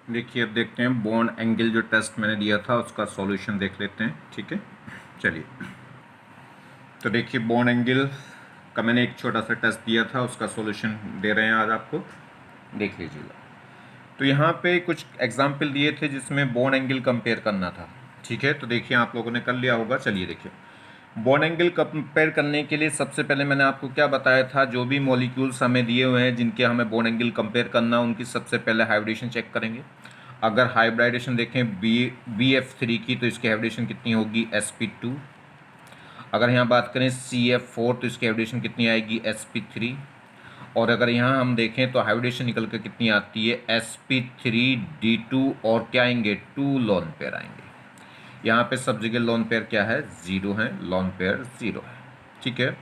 देखिए, अब देखते हैं बॉन्ड एंगल जो टेस्ट मैंने दिया था उसका सॉल्यूशन देख लेते हैं। ठीक है, चलिए। तो देखिए, बॉन्ड एंगल का मैंने एक छोटा सा टेस्ट दिया था, उसका सॉल्यूशन दे रहे हैं आज आपको, देख लीजिएगा। तो यहाँ पे कुछ एग्जाम्पल दिए थे जिसमें बॉन्ड एंगल कंपेयर करना था। ठीक है, तो देखिए आप लोगों ने कर लिया होगा। चलिए देखिए, बॉन्ड एंगल कंपेयर करने के लिए सबसे पहले मैंने आपको क्या बताया था, जो भी मॉलिक्यूल्स हमें दिए हुए हैं जिनके हमें बॉन्ड एंगल कंपेयर करना, उनकी सबसे पहले हाइब्रिडेशन चेक करेंगे। अगर हाइब्रिडेशन देखें BF3 की, तो इसकी हाइब्रिडेशन कितनी होगी, sp2। अगर यहाँ बात करें CF4 तो इसकी हाइब्रिडेशन कितनी आएगी, sp3। और अगर यहाँ हम देखें तो हाइब्रिडेशन निकल कर कितनी आती है, sp3d2, और क्या आएंगे, 2 लोन पेयर आएंगे। यहाँ पे सब जगह लोन पेयर क्या है, 0 है, लोन पेयर 0 है। ठीक है,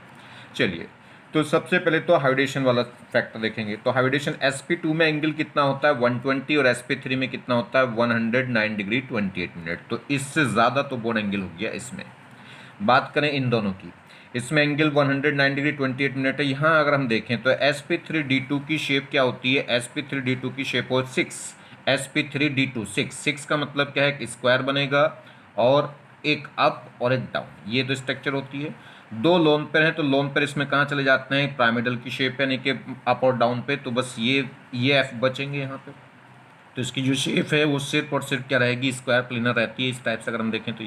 चलिए। तो सबसे पहले तो हाइब्रिडेशन वाला फैक्टर देखेंगे। तो हाइब्रिडेशन sp2 में एंगल कितना होता है, 120, और sp3 में कितना होता है, 109 डिग्री 28 मिनट। तो इससे ज़्यादा तो बॉन्ड एंगल हो गया इसमें। बात करें इन दोनों की, इसमें एंगल 109 डिग्री 28 मिनट है। यहाँ अगर हम देखें तो sp3d2 की शेप क्या होती है, sp3d2 की शेप हो 6, sp3d2 6 का मतलब क्या है, एक स्क्वायर बनेगा और एक अप और एक डाउन, ये तो स्ट्रक्चर होती है। दो लोन पेयर हैं तो लोन पेयर इसमें कहाँ चले जाते हैं, पिरामिडल की शेप यानी कि अप और डाउन पे, तो बस ये एफ बचेंगे यहाँ पे। तो इसकी जो शेप है वो सिर्फ और सिर्फ क्या रहेगी, स्क्वायर प्लेनर रहती है। इस टाइप से अगर हम देखें तो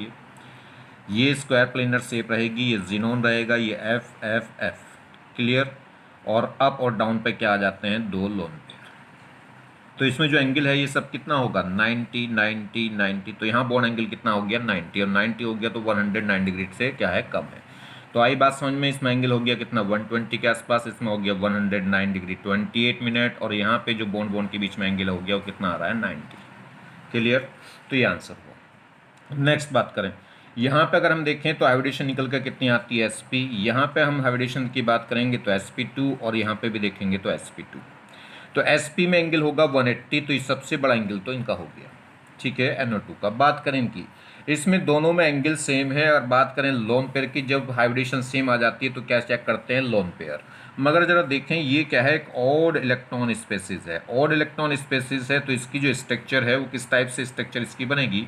ये स्क्वायर प्लेनर शेप रहेगी, ये जिनोन रहेगा, ये एफ एफ एफ, क्लियर। और अप और डाउन पे क्या आ जाते हैं, दो लोन पेयर। तो इसमें जो एंगल है ये सब कितना होगा, 90 90 90। तो यहाँ बॉन्ड एंगल कितना हो गया, 90, और 90 हो गया तो 109 डिग्री से क्या है, कम है। तो आई बात समझ में, इसमें एंगल हो गया कितना, 120 के आसपास, इसमें हो गया 109 डिग्री 28 मिनट, और यहाँ पे जो बॉन्ड बॉन्ड के बीच में एंगल हो गया वो कितना आ रहा है, 90, क्लियर। तो ये आंसर हुआ। नेक्स्ट बात करें, यहाँ पे अगर हम देखें तो हाइब्रिडेशन निकल कर कितनी आती है, sp। यहाँ पे हम हाइब्रिडेशन की बात करेंगे तो sp2, और यहाँ पे भी देखेंगे तो sp2। तो sp में एंगल होगा 180, तो ये सबसे बड़ा एंगल तो इनका हो गया। ठीक है, NO2 का। बात करें इनकी, इसमें दोनों में एंगल सेम है। और बात करें लोन पेयर की, जब हाइब्रिडेशन सेम आ जाती है तो क्या चेक करते हैं, लोन पेयर। मगर जरा देखें ये क्या है, एक ऑड इलेक्ट्रॉन स्पेसिस है। ऑड इलेक्ट्रॉन स्पेसिस है तो इसकी जो स्ट्रक्चर है वो किस टाइप से स्ट्रक्चर इसकी बनेगी,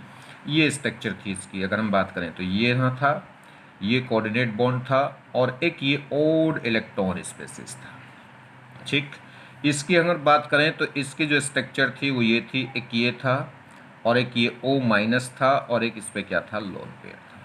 ये स्ट्रक्चर थी इसकी। अगर हम बात करें तो ये यहाँ था, ये कोऑर्डिनेट बॉन्ड था, और एक ये ऑड इलेक्ट्रॉन स्पेसिस था। ठीक, इसकी अगर बात करें तो इसकी जो स्ट्रक्चर थी वो ये थी, एक ये था, और एक ये O माइनस था, और एक इस पर क्या था, लोन पेयर था,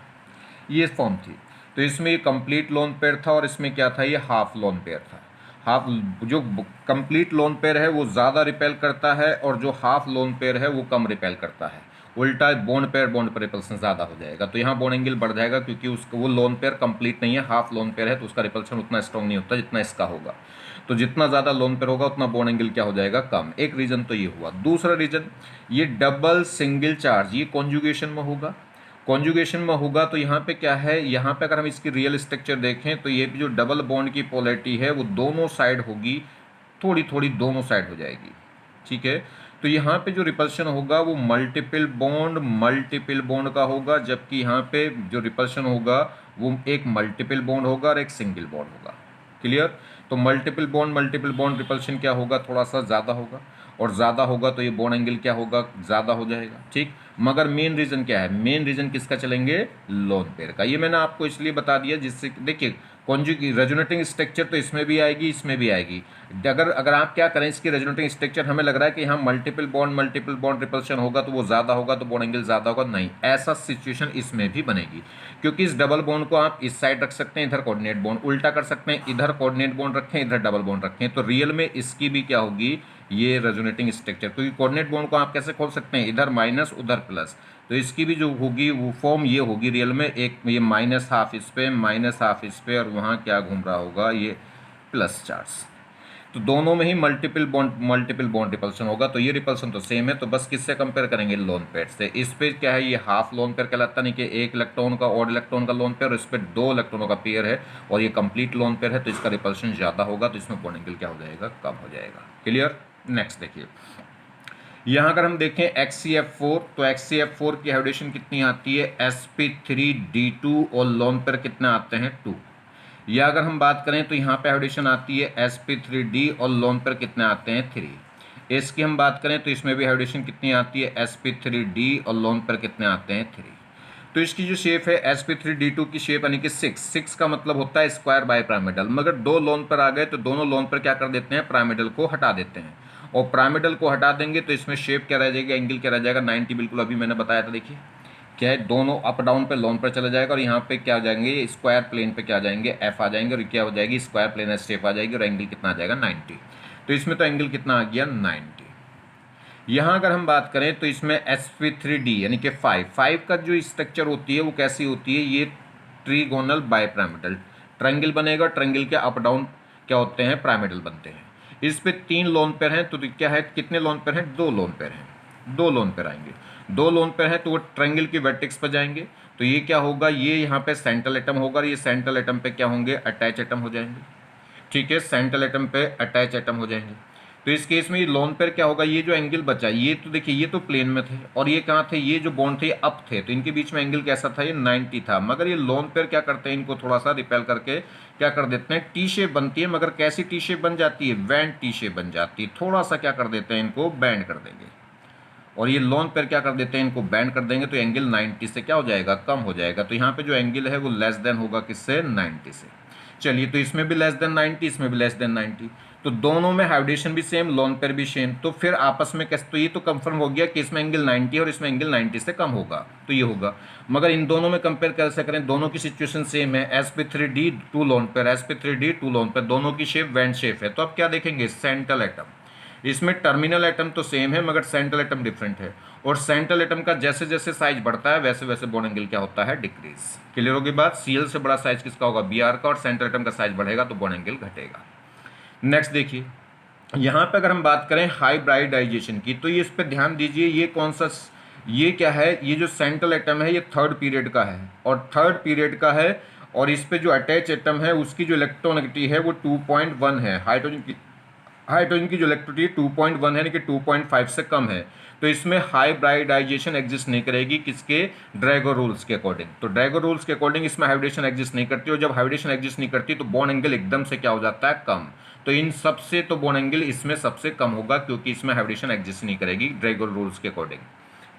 ये फॉर्म थी। तो इसमें ये कंप्लीट लोन पेयर था, और इसमें क्या था, ये हाफ लोन पेयर था। हाफ, जो कंप्लीट लोन पेयर है वो ज़्यादा रिपेल करता है, और जो हाफ लोन पेयर है वो कम रिपेल करता है। उल्टा बॉन्ड पेयर बॉन्ड पर रिपल्सन ज़्यादा हो जाएगा, तो यहाँ बॉन्ड एंगल बढ़ जाएगा, क्योंकि उसका वो लोन पेयर कंप्लीट नहीं है, हाफ लोन पेयर है, तो उसका रिपल्सन उतना स्ट्रॉन्ग नहीं होता जितना इसका होगा। तो जितना ज़्यादा लोन पेयर होगा उतना बॉन्ड एंगल क्या हो जाएगा, कम। एक रीज़न तो ये हुआ। दूसरा रीज़न, ये डबल सिंगल चार्ज, ये कॉन्जुगेशन में होगा। कॉन्जुगेशन में होगा तो यहाँ पे क्या है, यहाँ पे अगर हम इसकी रियल स्ट्रक्चर देखें तो ये जो डबल बॉन्ड की पोलैरिटी है वो दोनों साइड होगी, थोड़ी थोड़ी दोनों साइड हो जाएगी। ठीक है, तो यहाँ पे जो रिपल्शन होगा वो मल्टीपल बॉन्ड का होगा, जबकि यहाँ पे जो रिपल्शन होगा वो एक मल्टीपल बॉन्ड होगा और एक सिंगल बॉन्ड होगा, क्लियर। तो मल्टीपल बॉन्ड रिपल्शन क्या होगा, थोड़ा सा ज़्यादा होगा, और ज़्यादा होगा तो ये बॉन्ड एंगल क्या होगा, ज़्यादा हो जाएगा। ठीक, मगर मेन रीज़न क्या है, मेन रीज़न किसका चलेंगे, लोन पेयर का। ये मैंने आपको इसलिए बता दिया जिससे देखिए कॉन्जुगेट रेजोनेटिंग स्ट्रक्चर तो इसमें भी आएगी, इसमें भी आएगी। अगर आप क्या करें, इसकी रेजोनेटिंग स्ट्रक्चर हमें लग रहा है कि यहाँ मल्टीपल बॉन्ड रिपल्शन होगा तो वो ज़्यादा होगा, तो बॉन्ड एंगल ज़्यादा होगा, नहीं, ऐसा सिचुएशन इसमें भी बनेगी। क्योंकि इस डबल बॉन्ड को आप इस साइड रख सकते हैं, इधर कोऑर्डिनेट बॉन्ड, उल्टा कर सकते हैं, इधर कोऑर्डिनेट बॉन्ड रखें, इधर डबल बॉन्ड रखें, तो रियल में इसकी भी क्या होगी, ये रेजोनेटिंग स्ट्रक्चर। क्योंकि कोऑर्डिनेट बॉन्ड को आप कैसे खोल सकते हैं, इधर माइनस उधर प्लस, तो इसकी भी जो होगी वो फॉर्म ये होगी रियल में, एक ये माइनस हाफ इस पे, माइनस हाफ इस पे, और वहाँ क्या घूम रहा होगा, ये प्लस चार्ज। तो दोनों में ही मल्टीपल बॉन्ड रिपल्सन होगा। तो ये रिपल्सन तो सेम है, तो बस किससे कंपेयर करेंगे, लोन पेयर से। इस पे क्या है, ये हाफ लोन पेयर कहलाता, नहीं कि एक इलेक्ट्रॉन का ऑड इलेक्ट्रॉन का लोन पेयर, और इस पर दो इलेक्ट्रॉनों का पेयर है, और ये कंप्लीट लोन पेयर है, तो इसका रिपल्सन ज़्यादा होगा, तो इसमें बॉन्ड एंगल क्या हो जाएगा, कम हो जाएगा, क्लियर। नेक्स्ट देखिए, यहाँ अगर हम देखें XCF4, तो XCF4 की हाइब्रिडेशन कितनी आती है, sp3d2, और लोन पेयर कितने आते हैं, 2। या अगर हम बात करें तो यहाँ पे हाइब्रिडेशन आती है sp3d, और लोन पेयर कितने आते हैं, 3। एस की हम बात करें तो इसमें भी हाइब्रिडेशन कितनी आती है, sp3d, और लोन पर कितने आते हैं 3। तो इसकी जो शेप है sp3d2 की शेप यानी कि 6 का मतलब होता है स्क्वायर बाय पिरामिडल, मगर दो लोन पर आ गए तो दोनों लोन पर क्या कर देते हैं, पिरामिडल को हटा देते हैं, और पिरामिडल को हटा देंगे तो इसमें शेप क्या रह जाएगी, एंगल क्या रह जाएगा 90। बिल्कुल अभी मैंने बताया था, देखिए क्या है, दोनों अप डाउन पे लोन पर चले जाएगा और यहाँ पे क्या आ जाएंगे, स्क्वायर प्लेन पे क्या आ जाएंगे, एफ आ जाएंगे, और क्या हो जाएगी, स्क्वायर प्लेन शेप आ जाएगी, और एंगल कितना आ जाएगा 90। तो इसमें तो एंगल कितना आ गया 90। यहाँ अगर हम बात करें तो इसमें sp3d यानी कि 5 का जो स्ट्रक्चर होती है वो कैसी होती है, ये ट्रीगोनल बाइपिरामिडल ट्रायंगल बनेगा, ट्रायंगल के अप डाउन क्या होते हैं, पिरामिडल बनते हैं। इस पे 3 लोन पेयर हैं, तो क्या है, कितने लोन पेयर हैं, 2 लोन पेयर हैं, 2 लोन पेयर आएंगे, 2 लोन पेयर हैं तो वो ट्रायंगल के वर्टेक्स पर जाएंगे, तो ये क्या होगा, ये यहाँ पे सेंट्रल एटम होगा, और ये सेंट्रल एटम पे क्या होंगे, अटैच एटम हो जाएंगे, ठीक है, सेंट्रल एटम पे अटैच एटम हो जाएंगे। तो इस केस में ये लोन पेयर क्या होगा, ये जो एंगल बचा, ये तो देखिए ये तो प्लेन में थे और ये कहाँ थे, ये जो बॉन्ड थे अप थे, तो इनके बीच में एंगल कैसा था, ये 90 था, मगर ये लोन पेयर क्या करते हैं, इनको थोड़ा सा रिपेल करके क्या कर देते हैं, टी शेप बनती है, मगर कैसी टी शेप बन जाती है, बैंड टी शेप बन जाती है, थोड़ा सा क्या कर देते हैं, इनको बैंड कर देंगे, और ये लोन पेयर क्या कर देते हैं, इनको बैंड कर देंगे, तो एंगल 90 से क्या हो जाएगा, कम हो जाएगा। तो यहाँ पे जो एंगल है वो लेस देन होगा किससे, 90 से। चलिए, तो इसमें भी लेस देन 90, इसमें भी लेस देन 90, तो दोनों में हाइब्रिडेशन भी सेम, लोन पेयर भी सेम, तो फिर आपस में कैसे, तो ये तो कंफर्म हो गया कि इसमें एंगल 90 और इसमें एंगल 90 से कम होगा, तो ये होगा। मगर इन दोनों में कंपेयर कैसे करें, दोनों की सिचुएशन सेम है, sp3d 2 lone pair, sp3d 2 lone pair, दोनों की शेप वैन शेप है, तो अब क्या देखेंगे, सेंट्रल एटम, इसमें टर्मिनल एटम तो सेम है मगर सेंट्रल एटम डिफरेंट है, और सेंट्रल एटम का जैसे जैसे साइज बढ़ता है वैसे वैसे बॉन्ड एंगल क्या होता है, डिक्रीज। क्लियर होगी बात, सीएल से बड़ा साइज किसका होगा, बीआर का, और सेंट्रल एटम का साइज बढ़ेगा तो बॉन्ड एंगल घटेगा। नेक्स्ट देखिए, यहाँ पे अगर हम बात करें हाइब्रिडाइजेशन की, तो ये इस पर ध्यान दीजिए, ये कौन सा, ये क्या है, ये जो सेंट्रल एटम है ये थर्ड पीरियड का है, और थर्ड पीरियड का है, और इस पे जो अटैच एटम है उसकी जो इलेक्ट्रॉनिटी है वो 2.1 है, हाइड्रोजन की जो इलेक्ट्रिसिटी 2.1 है, यानी कि 2.5 से कम है, तो इसमें हाइब्रिडाइजेशन एग्जिस्ट नहीं करेगी, किसके, ड्रैगो रूल्स के अकॉर्डिंग। तो ड्रैगो रूल्स के अकॉर्डिंग इसमें हाइब्रिडेशन एग्जिस्ट नहीं करती, और जब हाइब्रिडेशन एग्जिस्ट नहीं करती तो बॉन्ड एंगल एकदम से क्या हो जाता है, कम। तो इन सबसे तो बॉन्ड एंगल इसमें सबसे कम होगा, क्योंकि इसमें हाइब्रिडेशन एग्जिस्ट नहीं करेगी ड्रैगो रूल्स के अकॉर्डिंग,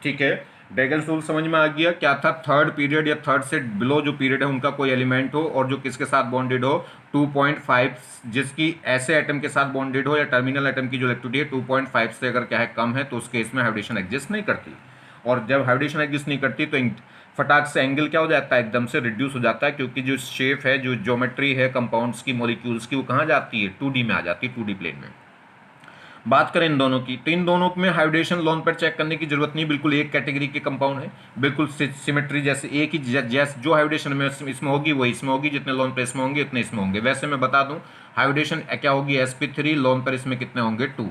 ठीक है। ड्रैगन रूल समझ में आ गया, क्या था, थर्ड पीरियड या थर्ड से बिलो जो पीरियड है उनका कोई एलिमेंट हो और जो किसके साथ बॉन्डेड हो, 2.5, जिसकी ऐसे एटम के साथ बॉन्डेड हो, या टर्मिनल एटम की जो इलेक्ट्रिसिटी है 2.5 से अगर क्या है, कम है, तो उस केस में हाइब्रिडेशन एग्जिस्ट नहीं करती, और जब हाइब्रिडेशन एग्जिस्ट नहीं करती तो फटाक से एंगल क्या हो जाता है, एकदम से रिड्यूस हो जाता है, क्योंकि जो शेप है, जो ज्योमेट्री है कंपाउंड्स की, मॉलिक्यूल्स की, वो कहाँ जाती है, 2D में आ जाती है, 2D प्लेन में। बात करें इन दोनों की, तो इन दोनों में हाइब्रिडेशन लोन पर चेक करने की जरूरत नहीं, बिल्कुल एक कैटेगरी के कंपाउंड है, बिल्कुल सिमेट्री जैसे एक ही, जैसे जो हाइब्रिडेशन में इसमें होगी वही इसमें होगी, जितने लोन पर इसमें होंगे उतने इसमें होंगे। वैसे मैं बता दूं, हाइब्रिडेशन क्या होगी, sp3, लोन पर इसमें कितने होंगे, 2,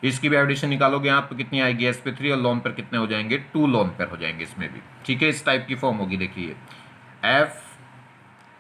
इसकी भी हाइब्रिडेशन निकालोगे आप तो कितनी आएगी, sp3, और लोन पर कितने हो जाएंगे, 2 लोन पर हो जाएंगे इसमें भी, ठीक है। इस टाइप की फॉर्म होगी, देखिए एफ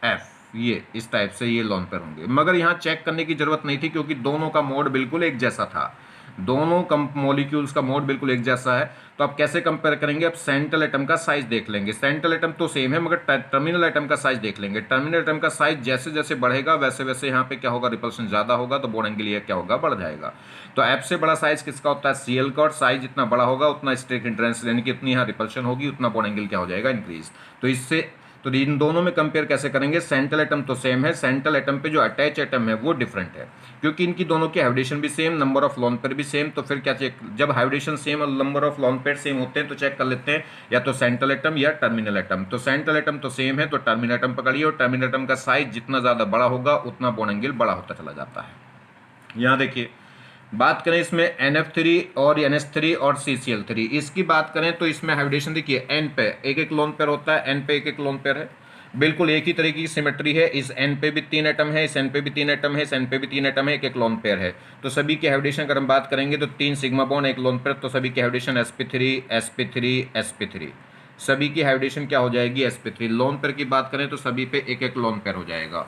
एफ, ये इस टाइप से ये लोन पेयर होंगे, मगर यहाँ चेक करने की जरूरत नहीं थी, क्योंकि दोनों का मोड बिल्कुल एक जैसा था, दोनों मॉलिक्यूल्स का मोड बिल्कुल एक जैसा है। तो आप कैसे कंपेयर करेंगे, अब सेंट्रल एटम का साइज देख लेंगे, सेंट्रल एटम तो सेम है मगर टर्मिनल एटम का साइज देख लेंगे, टर्मिनल एटम का साइज जैसे जैसे बढ़ेगा वैसे वैसे यहाँ पे क्या होगा, रिपल्शन ज्यादा होगा, तो बॉन्ड एंगल ये क्या होगा, बढ़ जाएगा। तो एफ से बड़ा साइज किसका होता है, सीएल का, और साइज जितना बड़ा होगा उतना स्टेट इंट्रेंस, यानी कि इतनी यहाँ रिपल्शन होगी, उतना बॉन्ड एंगल क्या हो जाएगा, इंक्रीज। तो इससे, तो इन दोनों में कंपेयर कैसे करेंगे, सेंट्रल एटम तो सेम है, सेंट्रल एटम पे जो अटैच एटम है वो डिफरेंट है, क्योंकि इनकी दोनों की हाइब्रिडेशन भी same, number of lone pair भी सेम, तो फिर क्या चेक, जब हाइब्रिडेशन सेम और number of loan pair same होते हैं तो चेक कर लेते हैं या तो सेंट्रल एटम या टर्मिनल एटम। तो सेंट्रल एटम तो सेम है तो टर्मिनल एटम पकड़िए, और टर्मिनल एटम का साइज जितना ज्यादा बड़ा होगा उतना बॉन्ड एंगल बड़ा होता चला जाता है। यहाँ देखिए, बात करें इसमें NF3 और NH3 और CCl3, इसकी बात करें तो इसमें हाइब्रिडेशन देखिए, N पे एक एक लोन पेयर होता है, N पे एक एक लोन पेयर है, बिल्कुल एक ही तरीके की सिमेट्री है, इस N पे भी 3 एटम है, इस N पे भी 3 एटम है, इस N पे भी 3 एटम है, एक एक लोन पेयर है। तो सभी की हाइब्रिडेशन अगर हम बात करेंगे तो 3 सिग्मा बॉन्ड, एक लोन पेयर, तो सभी की हाइब्रिडेशन sp3 sp3 sp3, सभी की हाइब्रिडेशन क्या हो जाएगी, sp3। लोन पेयर की बात करें तो सभी पे एक एक लोन पेयर हो जाएगा,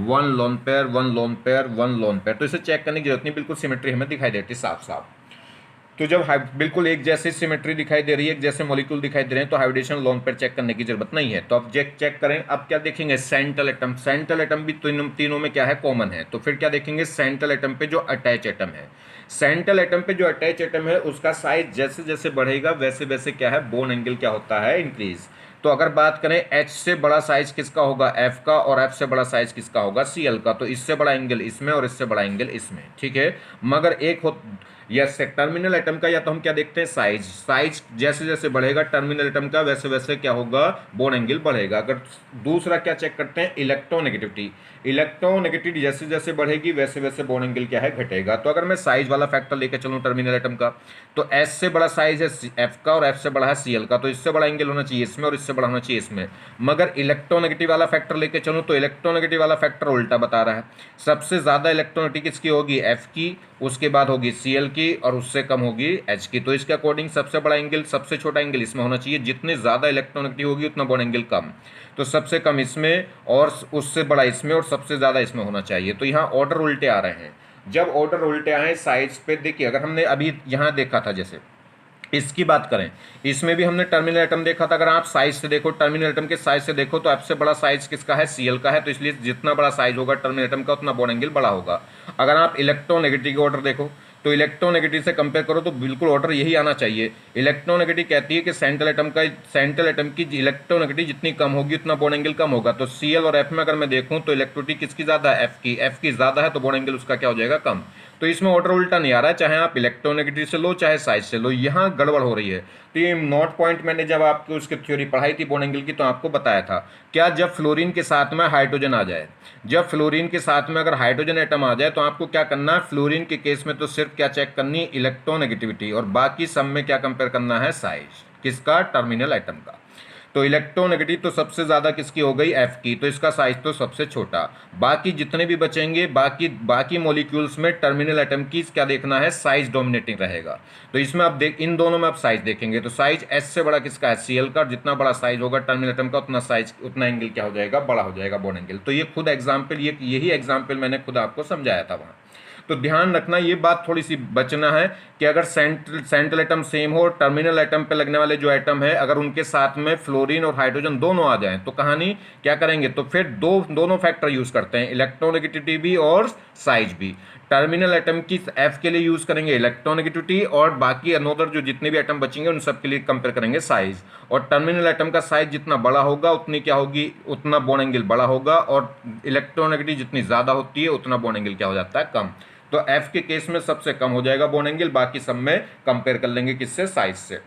1 lone pair 1 lone pair 1 lone pair. तो इसे चेक करने की जरूरत नहीं, बिल्कुल सिमेट्री हमें दिखाई देती साफ साफ। तो जब बिल्कुल एक जैसी सिमेट्री दिखाई दे रही है, एक जैसे मॉलिक्यूल दिखाई दे रहे हैं, तो हाइब्रिडेशन लोन पेयर चेक करने की जरूरत नहीं है। तो अब चेक करें, अब क्या देखेंगे, सेंट्रल एटम। सेंट्रल एटम भी तीनों में क्या है, कॉमन है। तो फिर क्या देखेंगे, सेंट्रल एटम पे जो अटैच एटम है, सेंट्रल एटम पे जो अटैच एटम है उसका साइज जैसे जैसे बढ़ेगा वैसे वैसे क्या है, बोन एंगल क्या होता है, इंक्रीज। तो अगर बात करें H से बड़ा साइज किसका होगा, F का, और F से बड़ा साइज किसका होगा, Cl का। तो इससे बड़ा एंगल इसमें और इससे बड़ा एंगल इसमें, ठीक है। मगर एक हो या टर्मिनल एटम का, या तो हम क्या देखते हैं, साइज। साइज जैसे जैसे बढ़ेगा टर्मिनल एटम का वैसे वैसे क्या होगा, बोन एंगल बढ़ेगा। अगर दूसरा क्या चेक करते हैं, इलेक्ट्रोनेगेटिविटी। इलेक्ट्रोनेगेटिविटी जैसे जैसे बढ़ेगी वैसे वैसे बोन एंगल क्या है, घटेगा। तो अगर मैं साइज वाला फैक्टर लेकर चलूं टर्मिनल एटम का, तो एस से बड़ा साइज है एफ का और एफ से बड़ा है सीएल का, तो इससे बड़ा एंगल होना चाहिए इसमें और इससे बड़ा होना चाहिए इसमें। मगर इलेक्ट्रोनेगेटिव वाला फैक्टर लेके चलूं तो इलेक्ट्रोनेगेटिव वाला फैक्टर उल्टा बता रहा है। सबसे ज्यादा इलेक्ट्रोनेगेटिव किसकी होगी, एफ की, उसके बाद होगी सीएल की, और उससे कम होगी एच की। तो इसके अकॉर्डिंग सबसे बड़ा एंगल, सबसे छोटा एंगल इसमें होना चाहिए। जितने ज्यादा इलेक्ट्रोनेगेटिव होगी उतना बॉन्ड एंगल कम। तो सबसे कम इसमें और उससे बड़ा इसमें और सबसे ज्यादा इसमें होना चाहिए। तो यहाँ ऑर्डर उल्टे आ रहे हैं। जब ऑर्डर उल्टे आए साइज पे, देखिए अगर हमने अभी यहाँ देखा था, जैसे इसकी बात करें, इसमें भी हमने टर्मिनल एटम देखा था। अगर आप साइज से देखो, टर्मिनल एटम के साइज से देखो, तो सबसे बड़ा साइज किसका है, सीएल का है। तो इसलिए जितना बड़ा साइज होगा टर्मिनल एटम का उतना बॉन्ड एंगल बड़ा होगा। अगर आप इलेक्ट्रोनेगेटिव के ऑर्डर देखो, तो इलेक्ट्रोनेगेटिव से कंपेयर करो तो बिल्कुल ऑर्डर यही आना चाहिए। इलेक्ट्रोनेगेटिव कहती है कि सेंट्रल एटम की इलेक्ट्रोनेगेटिव जितनी कम होगी उतना बॉन्ड एंगल कम होगा। तो सीएल और एफ में अगर मैं देखूं तो इलेक्ट्रोनेगेटिव किसकी ज्यादा है, एफ की ज्यादा है, तो बॉन्ड एंगल उसका क्या हो जाएगा, कम। तो इसमें ऑर्डर उल्टा नहीं आ रहा है, चाहे आप इलेक्ट्रोनेगेटिव से लो चाहे साइज से लो, यहाँ गड़बड़ हो रही है। तो ये नोट पॉइंट मैंने जब आपको उसकी थ्योरी पढ़ाई थी बॉन्ड एंगल की, तो आपको बताया था क्या, जब फ्लोरीन के साथ में हाइड्रोजन आ जाए, जब फ्लोरीन के साथ में अगर हाइड्रोजन एटम आ जाए, तो आपको क्या करना है, फ्लोरीन के केस में तो सिर्फ क्या चेक करनी, इलेक्ट्रोनेगेटिविटी, और बाकी सब में क्या कंपेयर करना है, साइज किसका, टर्मिनल एटम का। तो इलेक्ट्रोनेगेटिव तो सबसे ज्यादा किसकी हो गई, एफ की, तो इसका साइज तो सबसे छोटा। बाकी जितने भी बचेंगे, बाकी मॉलिक्यूल्स में टर्मिनल एटम की क्या देखना है, साइज डोमिनेटिंग रहेगा। तो इसमें आप इन दोनों में आप साइज देखेंगे, तो साइज एस से बड़ा किसका है, सीएल का। जितना बड़ा साइज होगा टर्मिनल एटम का उतना साइज, उतना एंगल क्या हो जाएगा, बड़ा हो जाएगा, बॉन्ड एंगल। तो ये खुद एग्जाम्पल, यही एग्जाम्पल मैंने खुद आपको समझाया था वहां। तो ध्यान रखना, ये बात थोड़ी सी बचना है कि अगर सेंट्रल एटम सेम हो, टर्मिनल एटम पे लगने वाले जो एटम है अगर उनके साथ में फ्लोरीन और हाइड्रोजन दोनों आ जाएं, तो कहानी क्या करेंगे, तो फिर दोनों फैक्टर यूज करते हैं, इलेक्ट्रोनेगेटिविटी भी और साइज भी। टर्मिनल एटम की एफ के लिए यूज करेंगे इलेक्ट्रोनेगेटिविटी, और बाकी अनोदर जो जितने भी एटम बचेंगे उन सब के लिए कंपेयर करेंगे साइज। और टर्मिनल एटम का साइज जितना बड़ा होगा उतनी क्या होगी, उतना बॉन्ड एंगल बड़ा होगा, और इलेक्ट्रोनेगेटिव जितनी ज्यादा होती है उतना बॉन्ड एंगल क्या हो जाता है, कम। तो एफ के केस में सबसे कम हो जाएगा बॉन्ड एंगल, बाकी सब में कंपेयर कर लेंगे किससे, साइज से,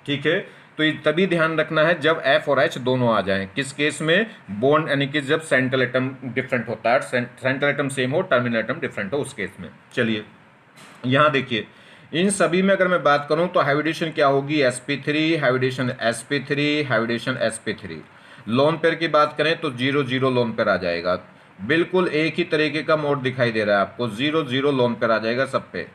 ठीक है। तो ये तभी ध्यान रखना है जब एफ और एच दोनों आ जाएं, किस केस में, बॉन्ड, यानी कि जब सेंट्रल एटम डिफरेंट होता है, सेंट्रल एटम सेम हो, टर्मिनल एटम डिफरेंट हो, उस केस में। चलिए यहां देखिए, इन सभी में अगर मैं बात करूं तो हाइब्रिडेशन क्या होगी, sp3, hybridisation sp3, hybridisation sp3। Lone pair की बात करें तो 0 0 लोन पेयर आ जाएगा। बिल्कुल एक ही तरीके का मोड दिखाई दे रहा है आपको, 0 0 लोन पेयर आ जाएगा सब पे।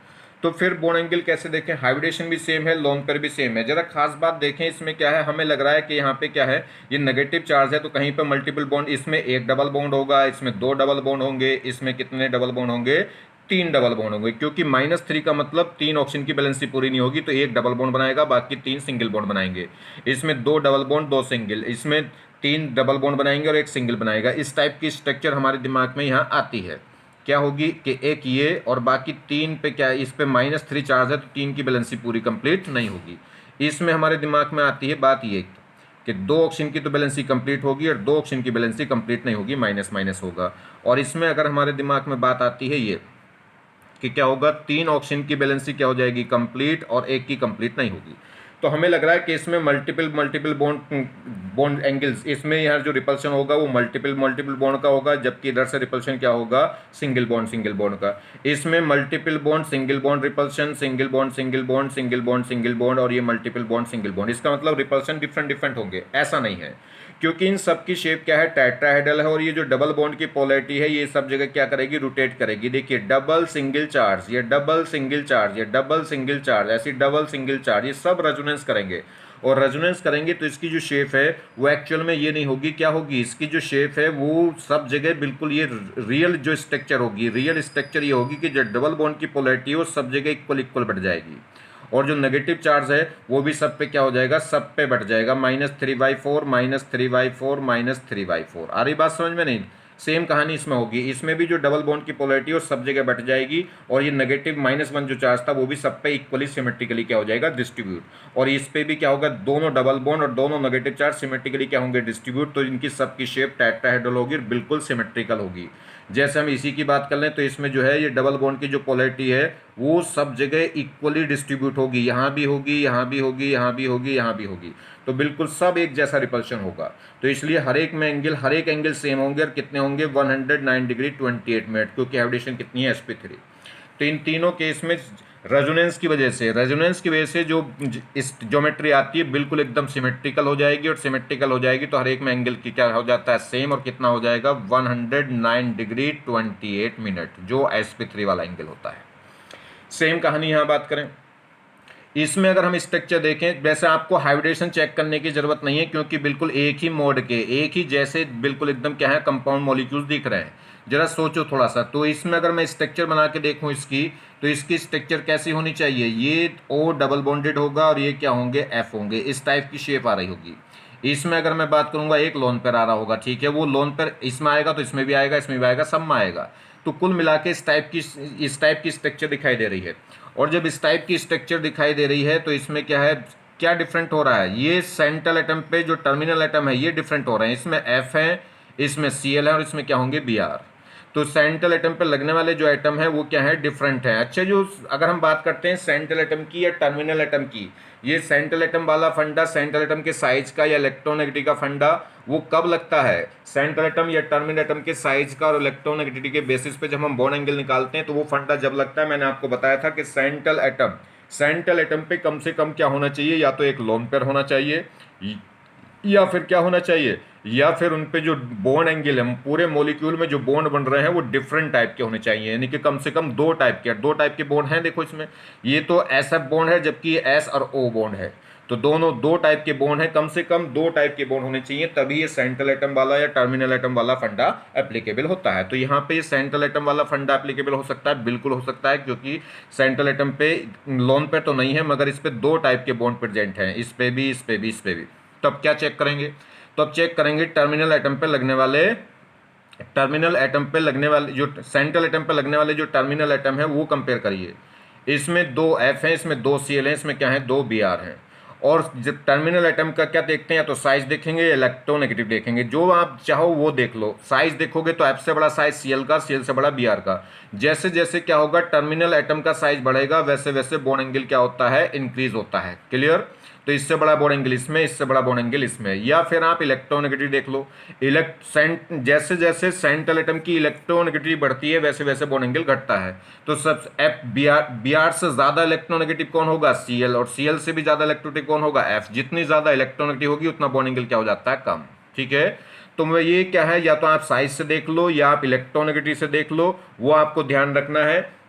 तो फिर बॉन्ड एंगल कैसे देखें, हाइब्रिडेशन भी सेम है, लोन पेयर भी सेम है। जरा खास बात देखें, इसमें क्या है, हमें लग रहा है कि यहाँ पे क्या है, ये नेगेटिव चार्ज है, तो कहीं पे मल्टीपल बॉन्ड, इसमें एक डबल बॉन्ड होगा, इसमें दो डबल बॉन्ड होंगे, इसमें कितने डबल बॉन्ड होंगे, तीन डबल बॉन्ड होंगे, क्योंकि -3 का मतलब तीन ऑक्सीजन की बैलेंसी पूरी नहीं होगी, तो एक डबल बॉन्ड बनाएगा, बाकी तीन सिंगल बॉन्ड बनाएंगे। इसमें दो डबल बॉन्ड दो सिंगल, इसमें तीन डबल बॉन्ड बनाएंगे और एक सिंगल बनाएगा। इस टाइप की स्ट्रक्चर हमारे दिमाग में यहाँ आती है। क्या होगी कि एक ये और बाकी तीन पे क्या, इस पे -3 चार्ज है, तो तीन की बैलेंसी पूरी कंप्लीट नहीं होगी। इसमें हमारे दिमाग में आती है बात ये कि दो ऑक्सीजन की तो बैलेंसी कंप्लीट होगी और दो ऑक्सीजन की बैलेंसी कंप्लीट नहीं होगी, माइनस माइनस होगा। और इसमें अगर हमारे दिमाग में बात आती है ये कि क्या होगा, तीन ऑक्सीजन की बैलेंसी क्या हो जाएगी, कंप्लीट, और एक की कंप्लीट नहीं होगी। तो हमें लग रहा है कि इसमें मल्टीपल बॉन्ड एंगल्स, इसमें यहाँ जो रिपल्शन होगा वो मल्टीपल बॉन्ड का होगा, जबकि इधर से रिपल्शन क्या होगा, सिंगल बॉन्ड का। इसमें multiple bond single bond repulsion, single bond single bond, single bond single bond, और ये मल्टीपल बॉन्ड सिंगल बॉन्ड। इसका मतलब रिपल्शन डिफरेंट होंगे, ऐसा नहीं है, क्योंकि इन सब की शेप क्या है, टेट्राहेड्रल है। और ये जो डबल बॉन्ड की पोलैरिटी है ये सब जगह क्या करेगी, रोटेट करेगी। देखिए डबल सिंगल चार्ज, ये डबल सिंगल चार्ज, ये डबल सिंगल चार्ज, ऐसी डबल सिंगल चार्ज, ये सब रेजोनेंस करेंगे। और रेजोनेंस करेंगे तो इसकी जो शेप है वो एक्चुअल में ये नहीं होगी, क्या होगी, इसकी जो शेप है वो सब जगह बिल्कुल ये रियल जो स्ट्रक्चर होगी, रियल स्ट्रक्चर ये होगी कि जो डबल बॉन्ड की पोलैरिटी है वो सब जगह इक्वल इक्वल बढ़ जाएगी, और जो नेगेटिव चार्ज है वो भी सब पे क्या हो जाएगा, सब पे बढ़ जाएगा, -3/4 -3/4 -3/4। आ रही बात समझ में? नहीं, सेम कहानी इसमें होगी, इसमें भी जो डबल बॉन्ड की पोलैरिटी है सब जगह बढ़ जाएगी, और ये नेगेटिव -1 जो चार्ज था वो भी सब पे इक्वली सिमेट्रिकली क्या हो जाएगा, डिस्ट्रीब्यूट। और इस पे भी क्या होगा, दोनों डबल बॉन्ड और दोनों नेगेटिव चार्ज सिमेट्रिकली क्या होंगे, डिस्ट्रीब्यूट, तो इनकी सबकी शेप टेट्राहेड्रल होगी, बिल्कुल सिमेट्रिकल होगी। जैसे हम इसी की बात कर लें तो इसमें जो है ये डबल बॉन्ड की जो पोलैरिटी है वो सब जगह इक्वली डिस्ट्रीब्यूट होगी, यहाँ भी होगी, यहाँ भी होगी, यहाँ भी होगी, यहाँ भी होगी, तो बिल्कुल सब एक जैसा रिपल्शन होगा। तो इसलिए हर एक एंगल सेम होंगे, और कितने होंगे, 109 डिग्री 28 मिनट, क्योंकि हाइब्रिडेशन कितनी है, sp3। तो इन तीनों केस में रेजोनेंस की वजह से जो इस ज्योमेट्री आती है बिल्कुल एकदम सिमेट्रिकल हो जाएगी, और सिमेट्रिकल हो जाएगी तो हर एक में एंगल की क्या हो जाता है, सेम, और कितना हो जाएगा, 109 डिग्री 28 मिनट, जो sp3 वाला एंगल होता है। सेम कहानी यहाँ बात करें, इसमें अगर हम स्ट्रक्चर देखें, वैसे आपको हाइब्रिडेशन चेक करने की जरूरत नहीं है, क्योंकि बिल्कुल एक ही मोड के, एक ही जैसे बिल्कुल एकदम क्या है, कंपाउंड मॉलिक्यूल्स दिख रहे हैं। जरा सोचो थोड़ा सा, तो इसमें अगर मैं स्ट्रक्चर बना के देखूं इसकी, तो इसकी स्ट्रक्चर कैसी होनी चाहिए, ये O डबल बॉन्डेड होगा, और ये क्या होंगे, F होंगे, इस टाइप की शेप आ रही होगी। इसमें अगर मैं बात करूंगा एक लोन पेयर आ रहा होगा, ठीक है, वो लोन पेयर इसमें आएगा तो इसमें भी आएगा, इसमें भी आएगा, सब में आएगा, तो कुल मिला के इस टाइप की स्ट्रक्चर दिखाई दे रही है। और जब इस टाइप की स्ट्रक्चर दिखाई दे रही है तो इसमें क्या है, क्या डिफरेंट हो रहा है, ये सेंट्रल एटम पे जो टर्मिनल एटम है ये डिफरेंट हो रहे हैं, इसमें F है, इसमें Cl है, और इसमें क्या होंगे, Br। तो सेंट्रल एटम पे लगने वाले जो एटम है वो क्या है, डिफरेंट है। अच्छा, जो अगर हम बात करते हैं सेंट्रल एटम की या टर्मिनल एटम की, ये सेंट्रल एटम वाला फंडा, सेंट्रल एटम के साइज का या इलेक्ट्रोनेगेटिविटी का फंडा वो कब लगता है, सेंट्रल एटम या टर्मिनल एटम के साइज का और इलेक्ट्रोनेगेटिविटी के बेसिस पे जब हम बॉन्ड एंगल निकालते हैं तो वो फंडा जब लगता है, मैंने आपको बताया था कि सेंट्रल एटम पे कम से कम क्या होना चाहिए, या तो एक लोन पेयर होना चाहिए, या फिर क्या होना चाहिए, या फिर उन पे जो बॉन्ड एंगल है, पूरे मॉलिक्यूल में जो बॉन्ड बन रहे हैं वो डिफरेंट टाइप के होने चाहिए, यानी कि कम से कम दो टाइप के बॉन्ड हैं। देखो इसमें ये तो SF बॉन्ड है, जबकि ये S और O बॉन्ड है, तो दोनों दो टाइप के बॉन्ड हैं, कम से कम दो टाइप के बॉन्ड होने चाहिए, तभी ये सेंट्रल एटम वाला या टर्मिनल एटम वाला फंडा एप्लीकेबल होता है। तो यहाँ पे ये सेंट्रल एटम वाला फंडा एप्लीकेबल हो सकता है, बिल्कुल हो सकता है, क्योंकि सेंट्रल एटम पे लोन पे तो नहीं है, मगर इस पे दो टाइप के बॉन्ड प्रेजेंट हैं, इस पे भी, इस पे भी, इस पे भी। तो अब क्या चेक करेंगे, तो अब चेक करेंगे टर्मिनल एटम पे लगने वाले जो सेंट्रल एटम पे लगने वाले जो टर्मिनल एटम है वो कंपेयर करिए। इसमें 2 F हैं, इसमें 2 Cl हैं, इसमें क्या है, 2 Br हैं। और जब टर्मिनल एटम का क्या देखते हैं, या तो साइज देखेंगे या इलेक्ट्रोनेगेटिव देखेंगे, जो आप चाहो वो देख लो। साइज देखोगे तो F से बड़ा साइज Cl का, Cl से बड़ा Br का। जैसे जैसे क्या होगा, टर्मिनल एटम का साइज बढ़ेगा, वैसे वैसे बॉन्ड एंगल क्या होता है, इंक्रीज होता है। क्लियर? तो इससे बड़ा बॉन्ड एंगल इसमें, इससे बड़ा बॉन्ड एंगल इसमें। या फिर आप इलेक्ट्रोनेगेटिव देख लो, जैसे जैसे सेंट्रल एटम की इलेक्ट्रोनेगेटिव बढ़ती है वैसे वैसे बॉन्ड एंगल घटता है। तो सब Br से ज्यादा इलेक्ट्रोनेगेटिव कौन होगा, Cl, और Cl से भी ज्यादा इलेक्ट्रोनेगेटिव कौन होगा, F। जितनी ज्यादा इलेक्ट्रोनेगेटिव होगी उतना बॉन्ड एंगल क्या हो जाता है, कम। ठीक है, तो ये क्या है, या तो आप साइज से देख लो या आप इलेक्ट्रोनेगेटिव से देख लो, वो आपको ध्यान रखना है।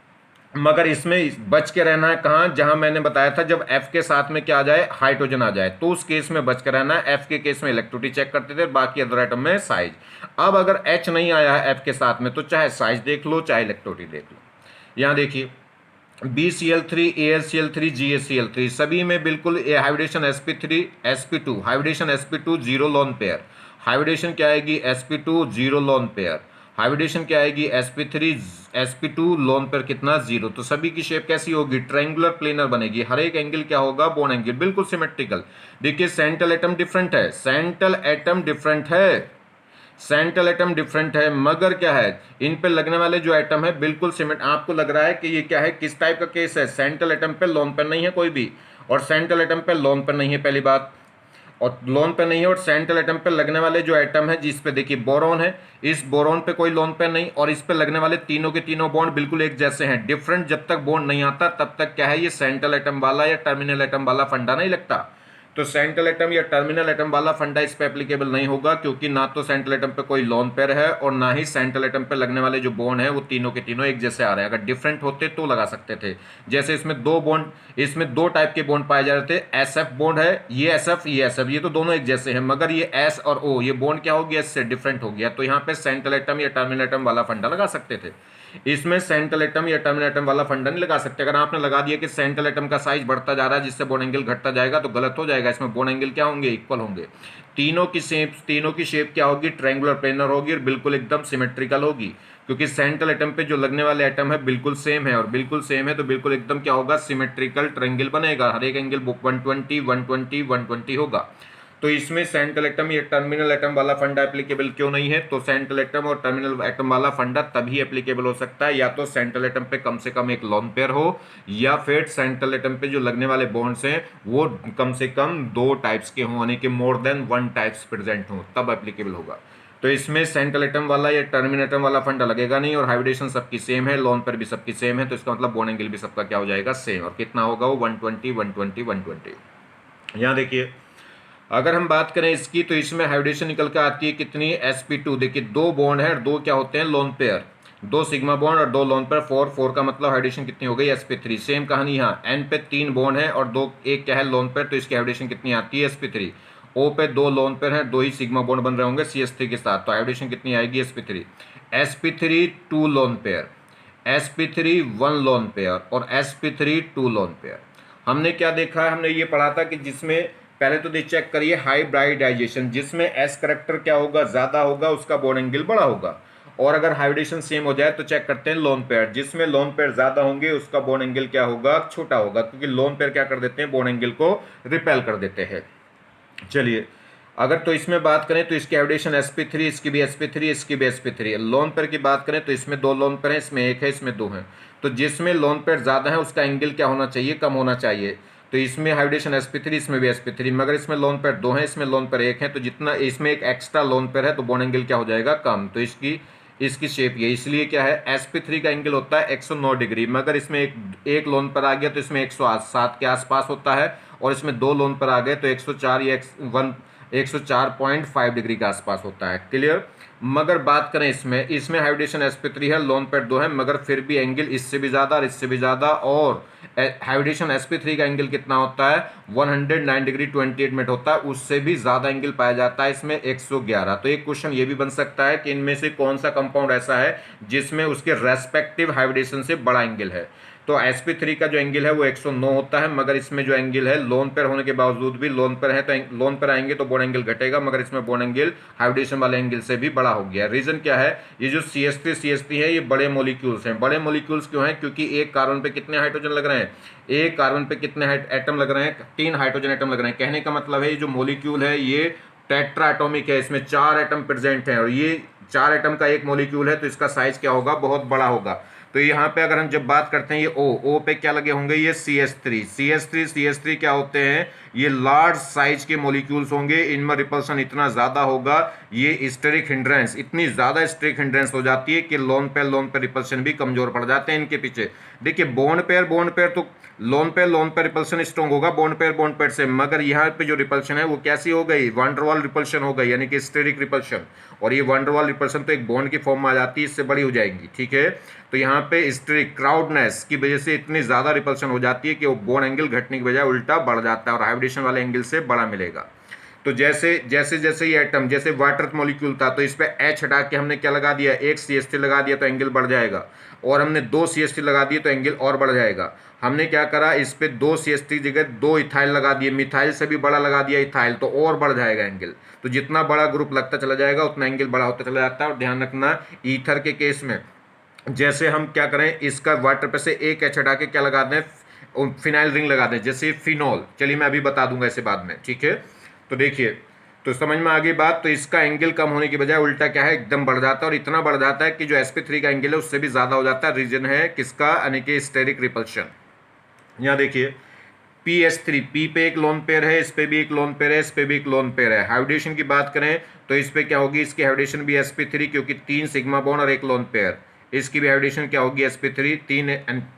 मगर इसमें बच के रहना है कहाँ, जहां मैंने बताया था जब F के साथ में क्या आ जाए, हाइड्रोजन आ जाए, तो उस केस में बच के रहना है। F के केस में इलेक्ट्रिसिटी चेक करते थे, बाकी अदर आइटम में साइज। अब अगर H नहीं आया है F के साथ में, तो चाहे साइज देख लो चाहे इलेक्ट्रिसिटी देख लो। यहाँ देखिए BCl3, AlCl3, GaCl3 सभी में बिल्कुल hybridization sp3 sp2, hybridization sp2 zero lone pair, hybridization क्या आएगी, sp2 zero lone pair, hybridization क्या आएगी, sp2 लोन पेयर कितना, जीरो। तो सभी की शेप कैसी होगी, ट्रायंगुलर प्लेनर बनेगी, हर एक एंगल क्या होगा, बॉन्ड एंगल बिल्कुल सिमेट्रिकल। देखिए सेंट्रल एटम डिफरेंट है, सेंट्रल एटम डिफरेंट है, मगर क्या है, इन पे लगने वाले जो एटम है बिल्कुल सिमेट। आपको लग रहा है कि ये क्या है, किस टाइप का केस है, सेंट्रल एटम पे लोन पेयर नहीं है कोई भी, और सेंट्रल एटम पे लोन पेयर नहीं है, पहली बात, और लोन पेयर नहीं है। और सेंट्रल एटम पे लगने वाले जो एटम है, जिस पे देखिए बोरॉन है, इस बोरॉन पे कोई लोन पेयर नहीं, और इस पे लगने वाले तीनों के तीनों बॉन्ड बिल्कुल एक जैसे हैं। डिफरेंट जब तक बॉन्ड नहीं आता तब तक क्या है, ये सेंट्रल एटम वाला या टर्मिनल एटम वाला फंडा नहीं लगता। तो सेंट्रल एटम या टर्मिनल एटम वाला फंडा इस पे एप्लीकेबल नहीं होगा, क्योंकि ना तो सेंट्रल एटम पे कोई लोन पेयर है और ना ही सेंट्रल एटम पे लगने वाले जो बॉन्ड है वो तीनों के तीनों एक जैसे आ रहे हैं। अगर डिफरेंट होते तो लगा सकते थे। जैसे इसमें दो टाइप के बॉन्ड पाए जा रहे थे, एस एफ बॉन्ड है, ये एस एफ, ये एस एफ, ये तो दोनों एक जैसे हैं, मगर ये एस और ओ ये बॉन्ड क्या हो गया, इससे डिफरेंट हो गया। तो यहाँ पे सेंट्रल एटम या टर्मिनल एटम वाला फंडा लगा सकते थे। इसमें सेंट्रल एटम या टर्मिनल एटम वाला फंडा नहीं लगा सकते। अगर आपने लगा दिया कि सेंट्रल एटम का साइज बढ़ता जा रहा है जिससे बॉन्ड एंगल घटता जाएगा, तो गलत हो जाएगा। इसमें बॉन्ड एंगल क्या होंगे, इक्वल होंगे। तीनों की शेप क्या होगी, ट्रायंगुलर प्लेनर होगी और बिल्कुल एकदम सिमेट्रिकल होगी, क्योंकि सेंट्रल एटम पे जो लगने वाले एटम है बिल्कुल सेम है, और बिल्कुल सेम है तो बिल्कुल एकदम क्या होगा, सिमेट्रिकल ट्रायंगल बनेगा। हर एक एंगल 120 120 120 होगा। तो इसमें सेंट्रल एटम या टर्मिनल एटम वाला फंडा एप्लीकेबल क्यों नहीं है, तो सेंट्रल एटम और टर्मिनल एटम वाला फंडा तभी एप्लीकेबल हो सकता है या तो सेंट्रल एटम पे कम से कम एक लोन पेयर हो, या फिर सेंट्रल एटम पे जो लगने वाले बॉन्ड्स हैं वो कम से कम दो टाइप्स के हों, यानी कि more than one types present हो, तब एप्लीकेबल होगा। तो इसमें सेंट्रल एटम वाला या टर्मिनल एटम वाला फंडा लगेगा नहीं, और हाइब्रिडेशन सबकी सेम है, लोन पर भी सबकी सेम है, तो इसका मतलब बॉन्ड एंगल भी सबका क्या हो जाएगा, सेम। और कितना होगा वो 120 120 120। यहाँ देखिए अगर हम बात करें इसकी, तो इसमें हाइब्रिडेशन निकल कर आती है कितनी, sp2। देखिए दो बॉन्ड है और दो क्या होते हैं, लोन पेयर, दो सिग्मा बॉन्ड और दो लोन पेयर, 4 का मतलब हाइब्रिडेशन कितनी हो गई, sp3। सेम कहानी यहाँ n पे 3 बॉन्ड है और दो एक क्या है, लोन पेयर, तो इसकी हाइब्रिडेशन कितनी आती है, sp3। o पे दो लोन पेयर हैं, दो ही सिग्मा बॉन्ड बन रहे होंगे cs3 के साथ, तो हाइब्रिडेशन कितनी आएगी, sp3। sp3 2 lone pair, sp3 1 lone pair और sp3 2 लोन पेयर। हमने क्या देखा है, हमने ये पढ़ा था कि जिसमें पहले तो चेक करिए हाइब्रिडाइजेशन, जिसमें एस करेक्टर क्या होगा, ज्यादा होगा, उसका बॉन्ड एंगल बड़ा होगा। और अगर हाइब्रिडेशन सेम हो जाए तो चेक करते हैं लोन पेयर, जिसमें लोन पेयर ज्यादा होंगे उसका बॉन्ड एंगल क्या होगा, छोटा होगा, क्योंकि लोन पेयर क्या कर देते हैं, बॉन्ड एंगल को रिपेल कर देते हैं। चलिए अगर तो इसमें बात करें तो इसकी हाइब्रिडेशन sp3, इसकी भी sp3, इसकी भी sp3। लोन पेयर की बात करें तो इसमें दो लोन पेयर हैं, इसमें एक है, इसमें दो हैं। तो जिसमें लोन पेयर ज्यादा है उसका एंगल क्या होना चाहिए, कम होना चाहिए। तो इसमें हाइब्रिडेशन sp3, इसमें भी sp3, मगर इसमें लोन पेयर दो हैं, इसमें लोन पेयर एक है, तो जितना इसमें एक एक्स्ट्रा लोन पेयर है तो बॉन्ड एंगल क्या हो जाएगा, कम। तो इसकी शेप ये, इसलिए क्या है, sp3 का एंगल होता है 109 डिग्री, मगर इसमें एक लोन पर आ गया तो इसमें 107 के आसपास होता है, और इसमें दो लोन पर आ गए तो 104 या 104.5 डिग्री के आसपास होता है। क्लियर। मगर बात करें इसमें हाइब्रिडेशन sp3 है, लोन पेयर दो है, मगर फिर भी एंगल इससे भी ज़्यादा और इससे भी ज़्यादा, और हाइब्रिडेशन sp3 का एंगल कितना होता है, 109 डिग्री 28 मिनट होता है, उससे भी ज़्यादा एंगल पाया जाता है इसमें 111। तो एक क्वेश्चन ये भी बन सकता है कि इनमें से कौन सा कंपाउंड ऐसा है जिसमें उसके रेस्पेक्टिव हाइब्रिडेशन से बड़ा एंगल है। तो sp3 का जो एंगल है वो 109 होता है, मगर इसमें जो एंगल है, लोन पेयर होने के बावजूद भी, लोन पेयर है तो लोन पेयर आएंगे तो बॉन्ड एंगल घटेगा, मगर इसमें बॉन्ड एंगल हाइब्रिडेशन वाले एंगल से भी बड़ा हो गया। रीजन क्या है, ये जो CH3 है ये बड़े मोलिक्यूल्स हैं। बड़े मोलिक्यूल्स क्यों हैं, क्योंकि एक कार्बन पे कितने हाइड्रोजन लग रहे हैं, एक कार्बन पे कितने एटम लग रहे हैं, 3 हाइड्रोजन एटम लग रहे हैं। कहने का मतलब है ये जो मोलिक्यूल है ये टेट्रा एटॉमिक है, इसमें 4 एटम प्रेजेंट हैं, और ये 4 एटम का एक मोलिक्यूल है, तो इसका साइज क्या होगा, बहुत बड़ा होगा। तो यहाँ पे अगर हम जब बात करते हैं ये O पे क्या लगे होंगे, ये CH3 क्या होते हैं, ये लार्ज साइज के मॉलिक्यूल्स होंगे, इनमें रिपल्सन इतना ज्यादा होगा, ये स्टेरिक हिंड्रेंस, इतनी ज्यादा स्टेरिक हिंड्रेंस हो जाती है कि लोन पे रिपल्सन भी कमजोर पड़ जाते हैं इनके पीछे। देखिए बॉन्ड पेयर तो लोन पे रिपल्सन स्ट्रॉन्ग होगा बॉन्ड पेयर से, मगर यहाँ पे जो रिपल्शन है वो कैसी हो गई, वंडरवाल रिपल्शन हो गई, यानी कि स्टेरिक रिपल्शन। और ये वंडरवाल रिपल्शन तो एक बॉन्ड की फॉर्म में आ जाती है, इससे बड़ी हो जाएगी, ठीक है। तो यहाँ पे स्टेरिक क्राउडनेस की वजह से इतनी ज्यादा रिपल्शन हो जाती है कि वो बॉन्ड एंगल घटने की बजाय उल्टा बढ़ जाता है और हाइब्रिडेशन वाले एंगल से बड़ा मिलेगा। तो जैसे ये एटम, जैसे वाटर मॉलिक्यूल था तो इस पे H हटा के हमने क्या लगा दिया, एक CH3 लगा दिया तो एंगल बढ़ जाएगा, और हमने 2 CH3 लगा दिए तो एंगल और बढ़ जाएगा। हमने क्या करा, इस पे 2 CH3 जगह 2 इथाइल लगा दिए, मिथाइल से भी बड़ा लगा दिया इथाइल, तो और बढ़ जाएगा एंगल। तो जितना बड़ा ग्रुप लगता चला जाएगा उतना एंगल बड़ा होता चला जाता है। और ध्यान रखना ईथर के केस में जैसे हम क्या करें, इसका वाटर पे से एक H हटा के क्या लगा दें, फिनाइल रिंग लगा दें, जैसे फिनॉल। चलिए मैं अभी बता दूंगा इसे बाद में, ठीक है। तो देखिए, तो समझ में आ गई बात। तो इसका एंगल कम होने की बजाय उल्टा क्या है, एकदम बढ़ जाता है, और इतना बढ़ जाता है कि जो sp3 का एंगल है उससे भी ज्यादा हो जाता है। रीजन है किसका, यानी कि स्टेरिक रिपल्शन। यहाँ देखिए PS3, P पे एक लोन पेयर है, इस पे भी एक लोन पेयर है, इस पे भी एक लोन पेयर है। हाइब्रिडेशन की बात करें तो इस पे क्या होगी, इसकी हाइब्रिडेशन भी sp3, क्योंकि 3 सिग्मा बॉन्ड और एक लोन पेयर। इसकी भी हाइब्रिडेशन क्या होगी sp3,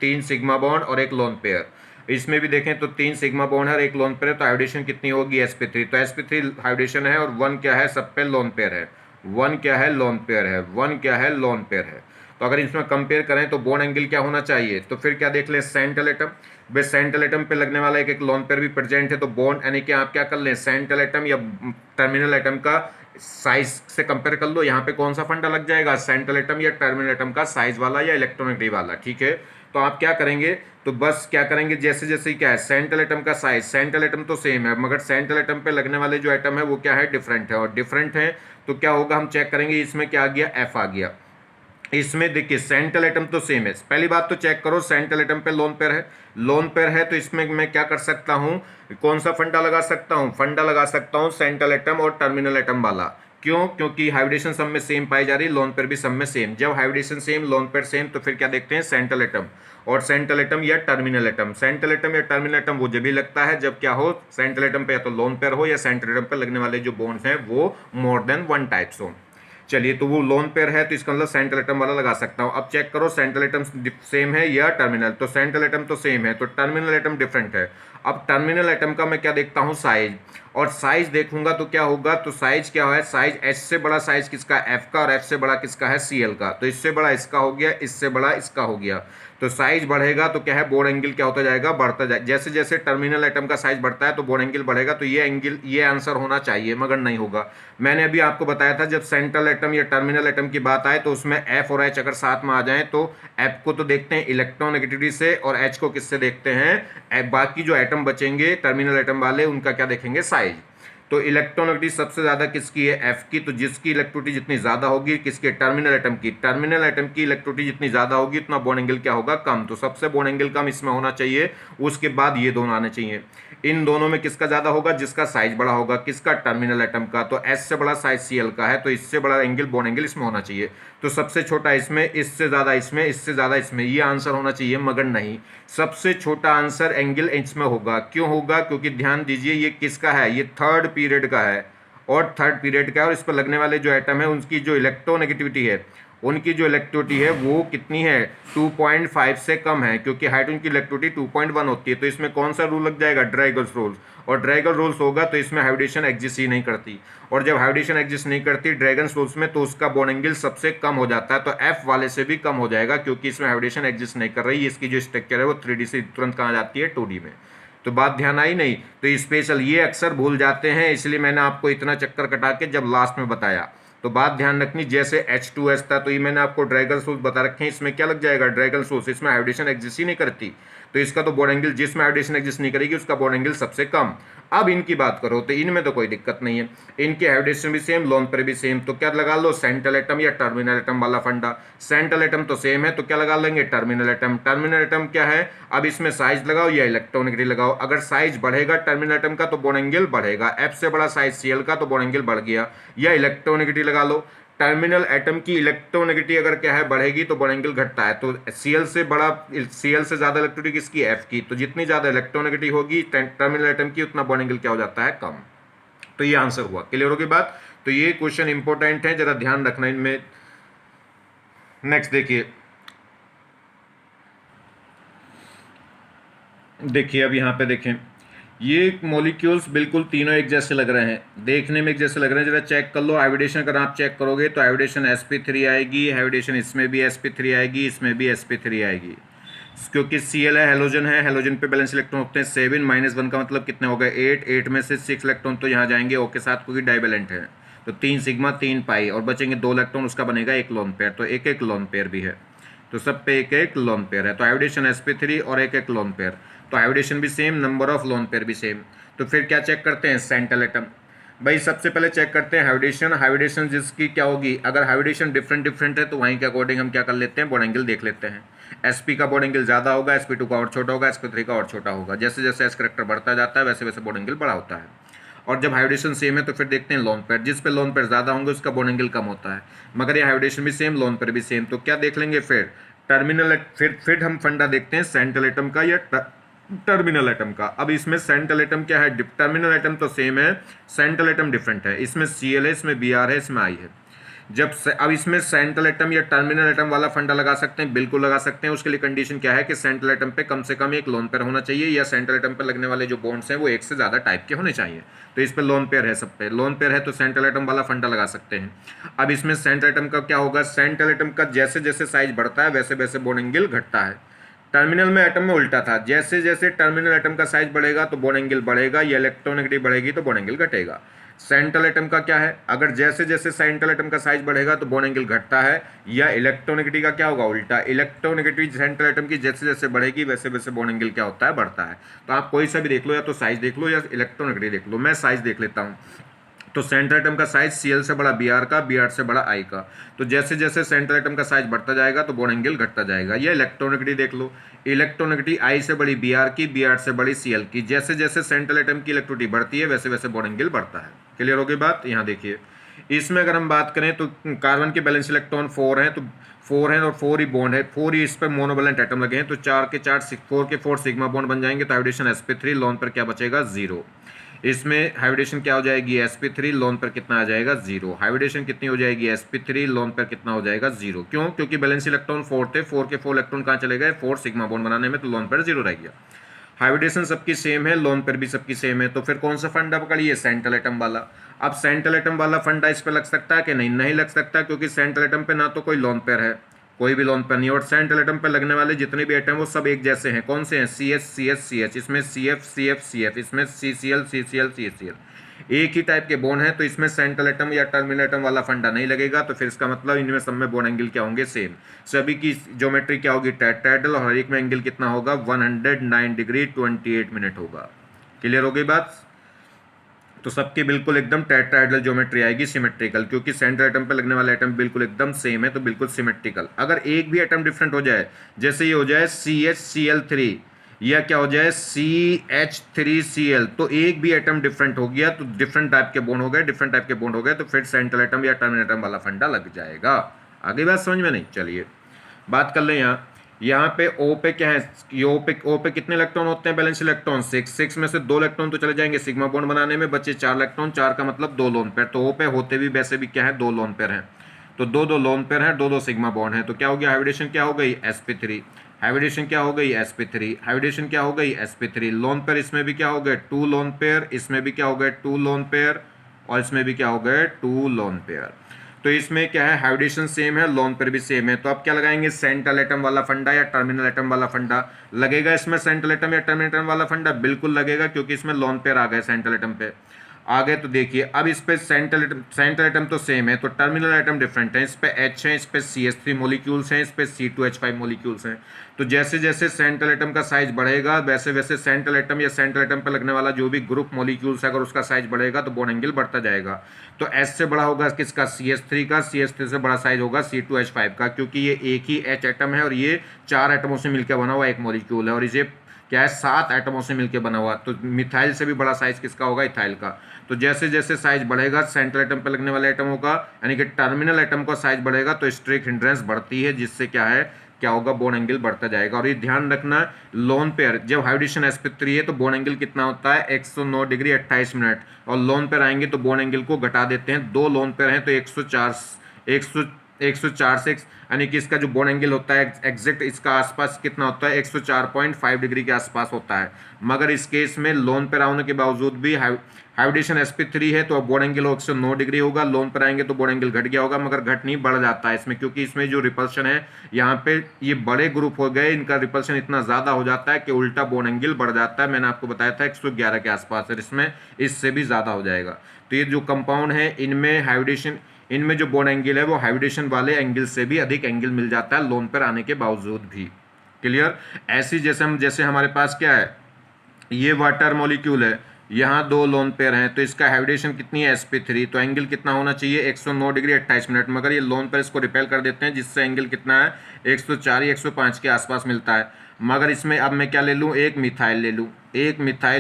3 सिग्मा बॉन्ड और एक लोन पेयर। इसमें भी देखें तो 3 सिग्मा बॉन्ड है और एक लोन पेयर है, तो हाइब्रिडेशन कितनी होगी sp3। तो sp3 हाइब्रिडेशन है और 1 क्या है, सब पे लोन पेयर है। 1 क्या है, लोन पेयर है। 1 क्या है, लोन पेयर है। तो अगर इसमें कंपेयर करें तो बॉन्ड एंगल क्या होना चाहिए, तो फिर क्या देख लें, सेंट्रल एटम। बे सेंट्रल एटम पे लगने वाला एक एक लोन पेयर भी प्रेजेंट है, तो बॉन्ड यानी कि आप क्या कर लें, सेंट्रल एटम या टर्मिनल एटम का साइज से कंपेयर कर लो। यहाँ पे कौन सा फंडा लग जाएगा, सेंट्रल एटम या टर्मिनल एटम का साइज वाला या इलेक्ट्रॉनिक वाला, ठीक है। तो आप क्या करेंगे, तो बस क्या करेंगे, जैसे जैसे क्या है, सेंट्रल एटम का साइज, सेंट्रल एटम तो सेम है मगर सेंट्रल एटम पे लगने वाले जो एटम है वो क्या है, डिफरेंट है। और डिफरेंट है तो क्या होगा, हम चेक करेंगे इसमें क्या आ गया, एफ आ गया। इसमें देखिए सेंट्रल एटम तो सेम है। पहली बात तो चेक करो, सेंट्रल एटम पे लोन पेयर है। लोन पेयर है तो इसमें मैं क्या कर सकता हूं, कौन सा फंडा लगा सकता हूं, फंडा लगा सकता हूं सेंट्रल एटम और टर्मिनल एटम वाला। क्यों, क्योंकि हाइब्रिडेशन सब में सेम पाई जा रही है, लोन पेयर भी सब में सेम। जब hybridization same, lone pair same, तो फिर क्या देखते हैं, सेंट्रल एटम और सेंट्रल एटम या टर्मिनल एटम। सेंट्रल एटम या टर्मिनल एटम वो जब भी लगता है जब क्या हो, सेंट्रल एटम पे या तो लोन पेयर हो या सेंट्रल एटम पे लगने वाले जो बॉन्ड्स हैं वो मोर देन 1 टाइप्स हो। चलिए, तो वो लोन पेयर है तो इसका मतलब सेंट्रल एटम वाला लगा सकता हूं। अब चेक करो सेंट्रल एटम सेम है या टर्मिनल, तो सेंट्रल एटम तो सेम है तो टर्मिनल एटम डिफरेंट है। अब टर्मिनल एटम का मैं क्या देखता हूं, साइज, और साइज देखूंगा तो क्या होगा, तो साइज क्या है, साइज एच से बड़ा साइज किसका, एफ का, और एफ से बड़ा किसका है, सीएल का। तो इससे बड़ा इसका हो गया, इससे बड़ा इसका हो गया। तो साइज बढ़ेगा तो क्या है, बॉन्ड एंगल क्या होता जाएगा, बढ़ता जाएगा। जैसे जैसे टर्मिनल एटम का साइज बढ़ता है तो बॉन्ड एंगल बढ़ेगा। तो ये एंगल, ये आंसर होना चाहिए मगर नहीं होगा। मैंने अभी आपको बताया था जब सेंट्रल एटम या टर्मिनल एटम की बात आए तो उसमें एफ और एच अगर साथ में आ जाएं तो एफ को तो देखते हैं इलेक्ट्रोनेगेटिविटी से और एच को किससे देखते हैं, बाकी जो एटम बचेंगे टर्मिनल एटम वाले उनका क्या देखेंगे, साइज। तो इलेक्ट्रोनेगेटिविटी सबसे ज्यादा किसकी है, एफ की। तो जिसकी इलेक्ट्रोनेगेटिविटी जितनी ज्यादा होगी, किसके, टर्मिनल एटम की। टर्मिनल एटम की इलेक्ट्रोनेगेटिविटी जितनी ज्यादा होगी उतना बॉन्ड एंगल क्या होगा, कम। तो सबसे बॉन्ड एंगल कम इसमें होना चाहिए, उसके बाद ये दोनों आने चाहिए। इन दोनों में किसका ज्यादा होगा, जिसका साइज बड़ा होगा, किसका, टर्मिनल एटम का। तो एस से बड़ा साइज सीएल का है तो इससे बड़ा एंगल, बॉन्ड एंगल इसमें होना चाहिए। तो सबसे छोटा इसमें, इससे ज्यादा इसमें, इससे ज्यादा इसमें, ये आंसर होना चाहिए मगर नहीं। सबसे छोटा आंसर एंगल इसमें होगा। क्यों होगा, क्योंकि ध्यान दीजिए ये किसका है, ये थर्ड पीरियड का है और थर्ड पीरियड का है, और इस पर लगने वाले जो एटम है उनकी जो इलेक्ट्रोनेगेटिविटी है, उनकी जो इलेक्ट्रोनिटी है वो कितनी है, 2.5 से कम है, क्योंकि हाइड्रोजन की इलेक्ट्रोनिटी 2.1 होती है। तो इसमें कौन सा रूल लग जाएगा, ड्रैगल्स रूल। और ड्रैगल रूल्स होगा तो इसमें हाइब्रिडेशन एग्जिस्ट ही नहीं करती, और जब हाइब्रिडेशन एग्जिस्ट नहीं करती ड्रैगन्स रूल्स में तो उसका बॉन्ड एंगल सबसे कम हो जाता है। तो एफ वाले से भी कम हो जाएगा क्योंकि इसमें हाइब्रिडेशन एग्जिस्ट नहीं कर रही। इसकी जो स्ट्रक्चर है वो 3D से तुरंत कहाँ जाती है, 2D में। तो बात ध्यान आई नहीं, तो स्पेशल ये अक्सर भूल जाते हैं, इसलिए मैंने आपको इतना चक्कर कटा के जब लास्ट में बताया। तो बात ध्यान रखनी, जैसे H2S था तो ये मैंने आपको ड्रैगन सोर्स बता रखे हैं, इसमें क्या लग जाएगा, ड्रैगन सोर्स। इसमें हाइब्रिडेशन एग्जिस्ट ही नहीं करती तो इसका तो बॉन्ड एंगल, जिसमें हाइब्रिडेशन एग्जिस्ट नहीं करेगी उसका बॉन्ड एंगल सबसे कम। अब इनकी बात करो तो इनमें तो कोई दिक्कत नहीं है, इनके हाइब्रिडेशन भी सेम, लोन पर भी सेम। तो क्या लगा लो, सेंट्रल एटम या टर्मिनल एटम वाला फंडा। सेंट्रल एटम तो सेम है तो क्या लगा लेंगे, टर्मिनल एटम। टर्मिनल एटम क्या है, अब इसमें साइज लगाओ या इलेक्ट्रोनेगेटिविटी लगाओ। अगर साइज बढ़ेगा टर्मिनल एटम का तो बॉन्ड एंगल बढ़ेगा, एफ से बड़ा साइज सीएल का तो बॉन्ड एंगल बढ़ गया, या इलेक्ट्रोनेगेटिविटी लगा लो। टर्मिनल एटम की इलेक्ट्रोनेगेटिविटी अगर क्या है, बढ़ेगी तो बॉन्ड एंगल घटता है। तो सीएल से बड़ा, सीएल से ज्यादा इलेक्ट्रोनेगेटिविटी किसकी, एफ की। तो जितनी ज्यादा इलेक्ट्रोनेगेटिविटी होगी टर्मिनल एटम की उतना बॉन्ड एंगल क्या हो जाता है, कम। तो ये आंसर हुआ, क्लियर होगी बात। तो ये क्वेश्चन इंपॉर्टेंट है, जरा ध्यान रखना इनमें। नेक्स्ट देखिए अब यहाँ पे देखें, ये मॉलिक्यूल्स बिल्कुल तीनों एक जैसे लग रहे हैं, देखने में एक जैसे लग रहे हैं। जरा चेक कर लो हाइब्रिडेशन, अगर आप चेक करोगे तो हाइब्रिडेशन sp3 आएगी, हाइब्रिडेशन इसमें भी sp3 आएगी, इसमें भी sp3 आएगी, क्योंकि Cl है, हेलोजन है, हेलोजन पे बैलेंस इलेक्ट्रॉन होते हैं 7, -1 का मतलब कितने हो गए, 8, 8 में से 6 इलेक्ट्रॉन तो यहाँ जाएंगे O के साथ क्योंकि डाइवेलेंट है। तो 3 सिग्मा 3 पाई और बचेंगे 2 इलेक्ट्रॉन, उसका बनेगा एक लोन पेयर। तो एक एक लोन पेयर भी है, तो सब पे एक एक लोन पेयर है। तो हाइब्रिडेशन sp3 और एक एक लोन पेयर, तो हाइब्रिडेशन भी same, number of lone pair भी सेम। तो फिर क्या चेक करते हैं, सेंट्रल एटम। भाई सबसे पहले चेक करते हैं हाइब्रिडेशन। हाइब्रिडेशन जिसकी क्या होगी, अगर हाइब्रिडेशन डिफरेंट है तो वहीं के अकॉर्डिंग हम क्या कर लेते हैं, बॉन्ड एंगल देख लेते हैं। sp का बॉन्ड एंगल ज़्यादा होगा, sp2 का और छोटा होगा, sp3 का और छोटा होगा। जैसे जैसे s करेक्टर बढ़ता जाता है वैसे वैसे बॉन्ड एंगल बड़ा होता है। और जब हाइब्रिडेशन सेम है तो फिर देखते हैं लोन पेयर, जिस पे लोन पेयर ज़्यादा होंगे उसका बॉन्ड एंगल कम होता है। मगर ये हाइब्रिडेशन भी सेम, लोन पेयर भी सेम। तो क्या देख लेंगे फिर, टर्मिनल, फिर हम फंडा देखते हैं सेंट्रल एटम का या टर्मिनल एटम का। अब इसमें सेंट्रल एटम क्या है, टर्मिनल एटम तो सेम है, सेंट्रल एटम डिफरेंट है। इसमें Cl है, इसमें Br है, इसमें I है। अब इसमें सेंट्रल एटम या टर्मिनल एटम वाला फंडा लगा सकते हैं, बिल्कुल लगा सकते हैं। उसके लिए कंडीशन क्या है कि सेंट्रल एटम पे कम से कम एक लोन पेयर होना चाहिए, या सेंट्रल एटम पे लगने वाले जो बॉन्ड्स हैं वो एक से ज़्यादा टाइप के होने चाहिए। तो इस पे लोन पेयर है, सब पे लोन पेयर है, तो सेंट्रल एटम वाला फंडा लगा सकते हैं। अब इसमें सेंट्रल एटम का क्या होगा, सेंट्रल एटम का जैसे जैसे साइज बढ़ता है वैसे वैसे बॉन्ड एंगल घटता है। टर्मिनल में एटम में उल्टा था, जैसे जैसे टर्मिनल एटम का साइज बढ़ेगा तो बॉन्ड एंगल बढ़ेगा, या इलेक्ट्रॉनिसिटी बढ़ेगी तो बॉन्ड एंगल घटेगा। सेंट्रल एटम का क्या है, अगर जैसे जैसे सेंट्रल एटम का साइज बढ़ेगा तो बॉन्ड एंगल घटता है, या इलेक्ट्रॉनिसिटी का क्या होगा, उल्टा। इलेक्ट्रॉनिसिटी सेंट्रल एटम की जैसे जैसे बढ़ेगी वैसे वैसे बॉन्ड एंगल क्या होता है, बढ़ता है। तो आप कोई सा भी देख लो, या तो साइज देख लो या इलेक्ट्रॉनिसिटी देख लो। मैं साइज देख लेता हूँ। तो सेंट्रल एटम का साइज Cl से बड़ा Br का, Br से बड़ा I का। तो जैसे जैसे सेंट्रल एटम का साइज बढ़ता जाएगा तो बॉन्ड एंगल घटता जाएगा। या इलेक्ट्रॉनिसिटी देख लो, इलेक्ट्रॉनिसिटी I से बड़ी Br की, Br से बड़ी Cl की। जैसे जैसे सेंट्रल एटम की इलेक्ट्रिसिटी बढ़ती है वैसे वैसे बॉन्ड एंगल बढ़ता है। क्लियर होगी बात। यहाँ देखिए, इसमें अगर हम बात करें तो कार्बन के बैलेंस इलेक्ट्रॉन 4 हैं, तो 4 हैं और 4 ही बॉन्ड है, 4 ही इस पर मोनोवैलेंट एटम लगे हैं, तो 4 के 4 4 के 4 सिग्मा बॉन्ड बन जाएंगे। तो हाइब्रिडेशन sp3, लोन पर क्या बचेगा, 0। इसमें हाइब्रिडेशन क्या हो जाएगी, sp3, लोन पर कितना आ जाएगा, 0। हाइब्रिडेशन कितनी हो जाएगी, sp3, लोन पर कितना हो जाएगा, 0। क्यों, क्योंकि बैलेंस इलेक्ट्रॉन 4 थे, 4 के 4 इलेक्ट्रॉन कहाँ चले गए, 4 सिग्मा बॉन्ड बनाने में, तो लोन पर 0 रह गया। हाइब्रिडेशन सबकी सेम है, लोन पर भी सबकी सेम है, तो फिर कौन सा फंडा पकड़िए, सेंट्रल एटम वाला। अब सेंट्रल एटम वाला फंडा इस पर लग सकता है कि नहीं, नहीं लग सकता, क्योंकि सेंट्रल एटम पे ना तो कोई लोन पेयर है, कोई भी लोन पेयर नहीं, और सेंट्रल एटम पे लगने वाले जितने भी एटम वो सब एक जैसे हैं। कौन से हैं, CH CH CH, इसमें CF CF CF, इसमें CCl CCl CCl, एक ही टाइप के बॉन्ड हैं। तो इसमें सेंट्रल एटम या टर्मिनल एटम वाला फंडा नहीं लगेगा। तो फिर इसका मतलब इनमें सब में बॉन्ड एंगल क्या होंगे, सेम। सभी की ज्योमेट्री क्या होगी, टेट्राहेड्रल, और हर एक में एंगल कितना होगा, 109 डिग्री 28 मिनट होगा। क्लियर हो गई बात। तो सबकी बिल्कुल एकदम टेट्राहेड्रल ज्योमेट्री आएगी, सिमेट्रिकल, क्योंकि सेंट्रल एटम पे लगने वाला एटम बिल्कुल एकदम सेम है, तो बिल्कुल सिमेट्रिकल। अगर एक भी एटम डिफरेंट हो जाए, जैसे ये हो जाए CHCl3, या क्या हो जाए CH3Cl, तो एक भी एटम डिफरेंट हो गया तो डिफरेंट टाइप के बॉन्ड हो गए, डिफरेंट टाइप के बॉन्ड हो गए, तो फिर सेंट्रल एटम या टर्मिनल एटम वाला फंडा लग जाएगा। आगे बात समझ में नहीं, चलिए बात कर लें। यहाँ पे O पे क्या है, ये O पे कितने इलेक्ट्रॉन होते हैं, बैलेंस इलेक्ट्रॉन 6 में से 2 इलेक्ट्रॉन तो चले जाएंगे सिग्मा बॉन्ड बनाने में, बचे 4 इलेक्ट्रॉन, 4 का मतलब 2 लोन पेयर। तो O पे होते भी वैसे भी क्या है, 2 लोन पेयर हैं, तो 2 लोन पेयर हैं, 2 सिग्मा बॉन्ड है। तो क्या हो गया, हाइब्रिडेशन क्या हो गई, sp3। हाइब्रिडेशन क्या हो गई, sp3। हाइब्रिडेशन क्या हो गई, sp3। लोन पेयर इसमें भी क्या हो गए, 2 लोन पेयर, इसमें भी क्या हो गए, 2 लोन पेयर, और इसमें भी क्या हो गए, 2 लोन पेयर। तो इसमें क्या है, हाइब्रिडेशन सेम है, लोन पर भी सेम है। तो आप क्या लगाएंगे, सेंट्रल एटम वाला फंडा या टर्मिनल एटम वाला फंडा लगेगा। इसमें सेंट्रल एटम या टर्मिनल एटम वाला फंडा बिल्कुल लगेगा, क्योंकि इसमें लोन पेयर आ गए, सेंट्रल एटम पे आ गए। तो देखिए अब इस पे सेंट्रल एटम तो सेम है, तो टर्मिनल एटम डिफरेंट है। इस पे H है, इस पे CH3 मॉलिक्यूल्स हैं, इस पे C2H5 मॉलिक्यूल्स हैं। तो जैसे जैसे सेंट्रल एटम का साइज बढ़ेगा वैसे वैसे सेंट्रल एटम या सेंट्रल एटम पर लगने वाला जो भी ग्रुप मॉलिक्यूल्स है, अगर उसका साइज बढ़ेगा तो बॉन्ड एंगल बढ़ता जाएगा। तो S से बड़ा होगा किसका, CH3 का, CH3 से बड़ा साइज होगा C2H5 का, क्योंकि ये एक ही H एटम है और ये 4 एटमों से मिलकर बना हुआ एक मॉलिक्यूल है, और इसे क्या है, 7 एटमों से मिलकर बना हुआ। तो मिथाइल से भी बड़ा साइज किसका होगा, इथाइल का। तो जैसे जैसे साइज बढ़ेगा सेंट्रल एटम पर लगने वाले एटमों का, यानी कि टर्मिनल एटम का साइज बढ़ेगा तो स्ट्रेक हिंड्रेंस बढ़ती है, जिससे क्या है, क्या होगा, बॉन्ड एंगल बढ़ता जाएगा। और ये ध्यान रखना, लोन पेयर जब हाइब्रिडेशन sp3 है तो बॉन्ड एंगल कितना होता है, 109 डिग्री 28 मिनट, और लोन पेयर आएंगे तो बॉन्ड एंगल को घटा देते हैं। 2 लोन पेयर हैं तो 104 से, यानी कि इसका जो बॉन्ड एंगल होता है एग्जैक्ट इसका आसपास कितना होता है, 104.5 डिग्री के आसपास होता है। मगर इस केस में लोन पर होने के बावजूद भी हाइब्रिडेशन sp3 है तो अब बॉन्ड एंगल 109 डिग्री होगा, लोन पर आएंगे तो बॉन्ड एंगल घट गया होगा, मगर घट नहीं, बढ़ जाता है इसमें, क्योंकि इसमें जो रिपल्शन है, यहाँ पे ये बड़े ग्रुप हो गए, इनका रिपल्शन इतना ज़्यादा हो जाता है कि उल्टा बॉन्ड एंगल बढ़ जाता है। मैंने आपको बताया था 111 के आसपास है, इसमें इससे भी ज़्यादा हो जाएगा। तो ये जो कंपाउंड है इनमें हाइब्रिडेशन, इनमें जो बॉन्ड एंगल है वो हाइब्रिडेशन वाले एंगल से भी अधिक एंगल मिल जाता है लोन पर आने के बावजूद भी। क्लियर। ऐसी जैसे हमारे पास क्या है, ये वाटर मॉलिक्यूल है, यहाँ 2 लोन पेयर हैं, तो इसका हाइब्रिडेशन कितनी है, sp3, तो एंगल कितना होना चाहिए, 109 डिग्री 28 मिनट, मगर ये लोन पेयर इसको रिपेल कर देते हैं, जिससे एंगल कितना है, 104 या 105 के आसपास मिलता है। मगर इसमें अब मैं क्या ले लूँ, एक मिथाइल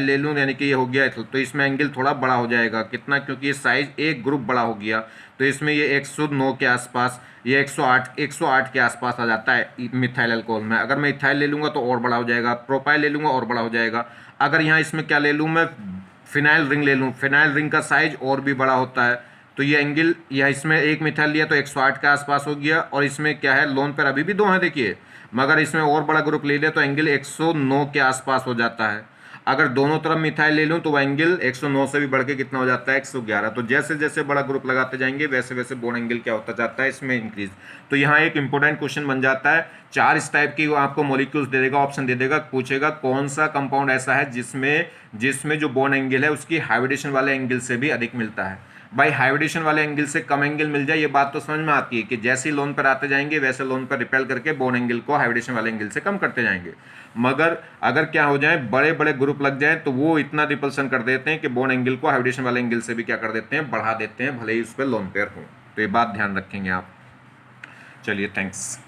ले लूँ, यानी कि ये हो गया, तो इसमें एंगल थोड़ा बड़ा हो जाएगा, कितना, क्योंकि ये साइज एक ग्रुप बड़ा हो गया, तो इसमें ये 109 के आसपास, ये 108 के आसपास आ जाता है मिथाइल अल्कोहल में। अगर मैं इथाइल ले लूँगा तो और बड़ा हो जाएगा, प्रोपाइल ले लूँगा और बड़ा हो जाएगा। अगर यहाँ इसमें क्या ले लूँ मैं, फिनाइल रिंग ले लूँ, फिनाइल रिंग का साइज और भी बड़ा होता है, तो ये एंगल, या इसमें एक मिथाइल लिया तो 108 के आसपास हो गया, और इसमें क्या है, लोन पेयर अभी भी 2 हैं देखिए, मगर इसमें और बड़ा ग्रुप ले लिया तो एंगल 109 के आसपास हो जाता है। अगर दोनों तरफ मिथाइल ले लूँ तो वह एंगल 109 से भी बढ़ के कितना हो जाता है, 111। तो जैसे जैसे बड़ा ग्रुप लगाते जाएंगे वैसे वैसे बॉन्ड एंगल क्या होता जाता है, इसमें इंक्रीज। तो यहाँ एक इंपॉर्टेंट क्वेश्चन बन जाता है, 4 इस टाइप की वो आपको मॉलिक्यूल्स दे देगा, ऑप्शन दे देगा, पूछेगा कौन सा कंपाउंड ऐसा है जिसमें जो बॉन्ड एंगल है उसकी हाइब्रिडेशन वाले एंगल से भी अधिक मिलता है। भाई हाइब्रिडेशन वाले एंगल से कम एंगल मिल जाए, ये बात तो समझ में आती है कि जैसे ही लोन पर आते जाएंगे वैसे लोन पर रिपेल करके बॉन्ड एंगल को हाइब्रिडेशन वाले एंगल से कम करते जाएंगे। मगर अगर क्या हो जाए, बड़े बड़े ग्रुप लग जाए तो वो इतना रिपल्सन कर देते हैं कि बॉन्ड एंगल को हाइब्रिडेशन वाले एंगल से भी क्या कर देते हैं, बढ़ा देते हैं, भले ही उस पर लोन पेयर हो। तो ये बात ध्यान रखेंगे आप। चलिए, थैंक्स।